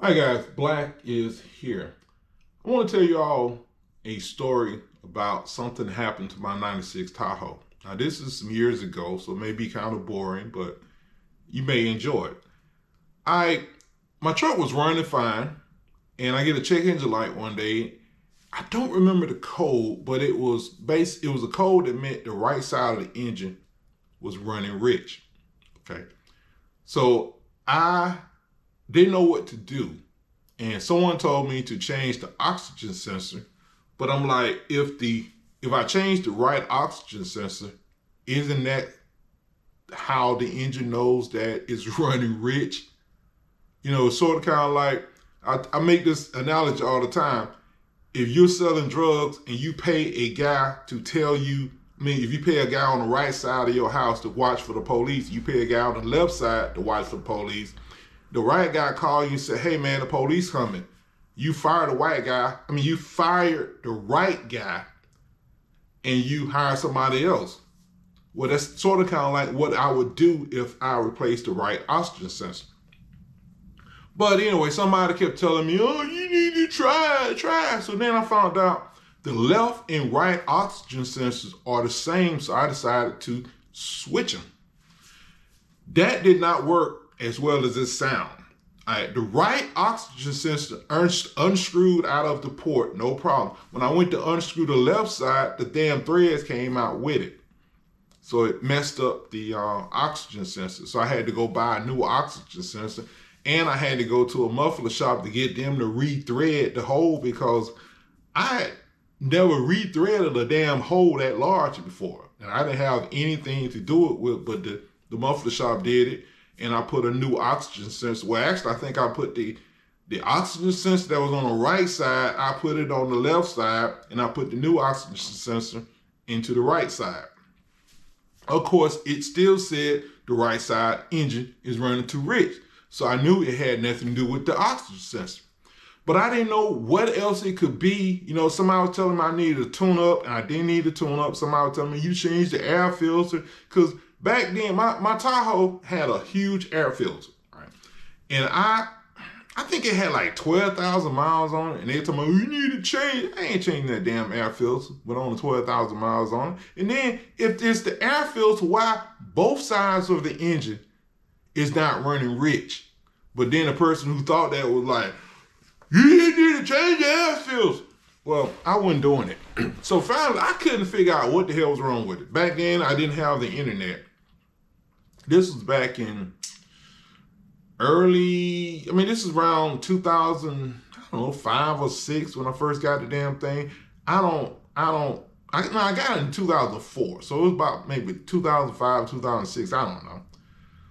Hi guys, Black is here. I want to tell you all a story about something that happened to my 96 Tahoe. Now this is some years ago, so it may be kind of boring, but you may enjoy it. My truck was running fine, and I get a check engine light one day. I don't remember the code, but it was a code that meant the right side of the engine was running rich. Okay. So I didn't know what to do. And someone told me to change the oxygen sensor. But I'm like, if I change the right oxygen sensor, isn't that how the engine knows that it's running rich? You know, it's sort of kind of like, I make this analogy all the time. If you're selling drugs and you pay a guy to tell you, if you pay a guy on the right side of your house to watch for the police, you pay a guy on the left side to watch for the police. The right guy called you and said, hey man, the police coming. You fired you fired the right guy and you hired somebody else. Well, that's sort of kind of like what I would do if I replaced the right oxygen sensor. But anyway, somebody kept telling me, oh, you need to try. So then I found out the left and right oxygen sensors are the same. So I decided to switch them. That did not work as well as it sound. The right oxygen sensor unscrewed out of the port, no problem. When I went to unscrew the left side, the damn threads came out with it. So it messed up the oxygen sensor. So I had to go buy a new oxygen sensor, and I had to go to a muffler shop to get them to rethread the hole because I had never rethreaded a damn hole that large before. And I didn't have anything to do it with, but the muffler shop did it. And I put a new oxygen sensor. Well, actually, I think I put the oxygen sensor that was on the right side, I put it on the left side, and I put the new oxygen sensor into the right side. Of course, it still said the right side engine is running too rich. So I knew it had nothing to do with the oxygen sensor. But I didn't know what else it could be. You know, somebody was telling me I needed a tune up, and I didn't need a tune up. Somebody was telling me you change the air filter, because back then, my Tahoe had a huge air filter, right? And I think it had like 12,000 miles on it. And they told me, you need to change. I ain't changing that damn air filter with only 12,000 miles on it. And then if it's the air filter, why both sides of the engine is not running rich? But then the person who thought that was like, you need to change the air filter. Well, I wasn't doing it. So finally, I couldn't figure out what the hell was wrong with it. Back then, I didn't have the internet. This was back in this is around 2005 or 6 when I first got the damn thing. I got it in 2004. So it was about maybe 2005, 2006. I don't know.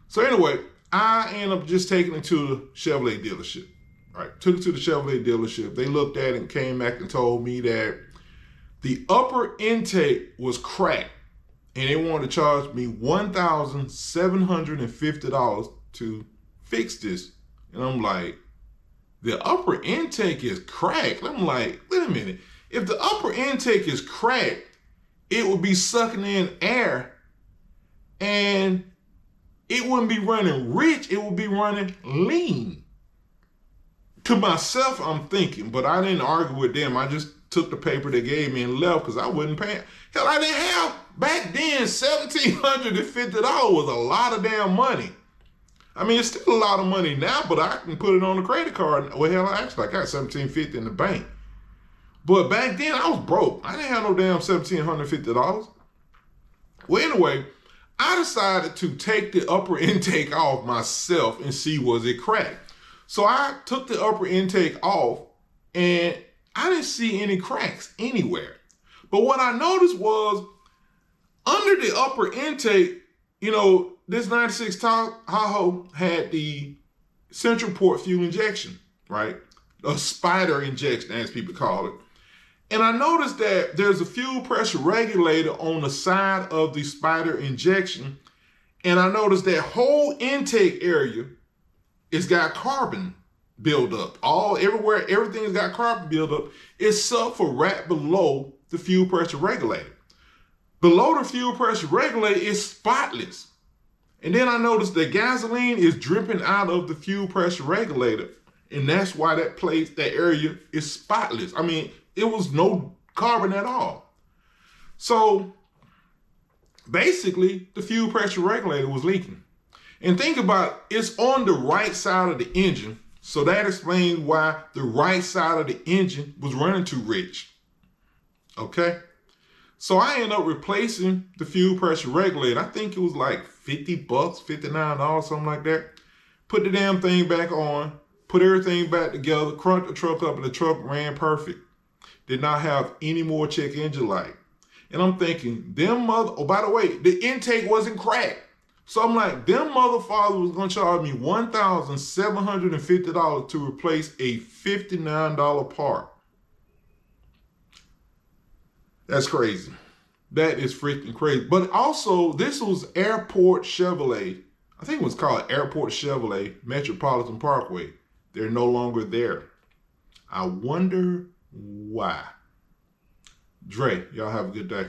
So anyway, I ended up just taking it to the Chevrolet dealership. Right, took it to the Chevrolet dealership. They looked at it and came back and told me that the upper intake was cracked, and they wanted to charge me $1,750 to fix this. And I'm like, the upper intake is cracked. I'm like, wait a minute. If the upper intake is cracked, it would be sucking in air, and it wouldn't be running rich. It would be running lean. To myself, I'm thinking, but I didn't argue with them. I just took the paper they gave me and left because I wasn't paying. Hell, I didn't have, back then, $1,750 was a lot of damn money. I mean, it's still a lot of money now, but I can put it on a credit card. Well, hell, actually, I got $1,750 in the bank. But back then, I was broke. I didn't have no damn $1,750. Well, anyway, I decided to take the upper intake off myself and see was it cracked. So I took the upper intake off, and I didn't see any cracks anywhere. But what I noticed was under the upper intake, you know, this 96 Tahoe had the central port fuel injection, right? A spider injection, as people call it. And I noticed that there's a fuel pressure regulator on the side of the spider injection. And I noticed that whole intake area, it's got carbon buildup. Everywhere, everything's got carbon buildup, except for right below the fuel pressure regulator. Below the fuel pressure regulator is spotless. And then I noticed that gasoline is dripping out of the fuel pressure regulator. And that's why that place, that area is spotless. I mean, it was no carbon at all. So basically, the fuel pressure regulator was leaking. And think about it, it's on the right side of the engine. So that explains why the right side of the engine was running too rich. Okay? So I ended up replacing the fuel pressure regulator. I think it was like $50, $59, something like that. Put the damn thing back on, put everything back together, cranked the truck up, and the truck ran perfect. Did not have any more check engine light. And I'm thinking, oh, by the way, the intake wasn't cracked. So I'm like, them motherfuckers was gonna charge me $1,750 to replace a $59 part. That's crazy. That is freaking crazy. But also, this was Airport Chevrolet. I think it was called Airport Chevrolet Metropolitan Parkway. They're no longer there. I wonder why. Dre, y'all have a good day.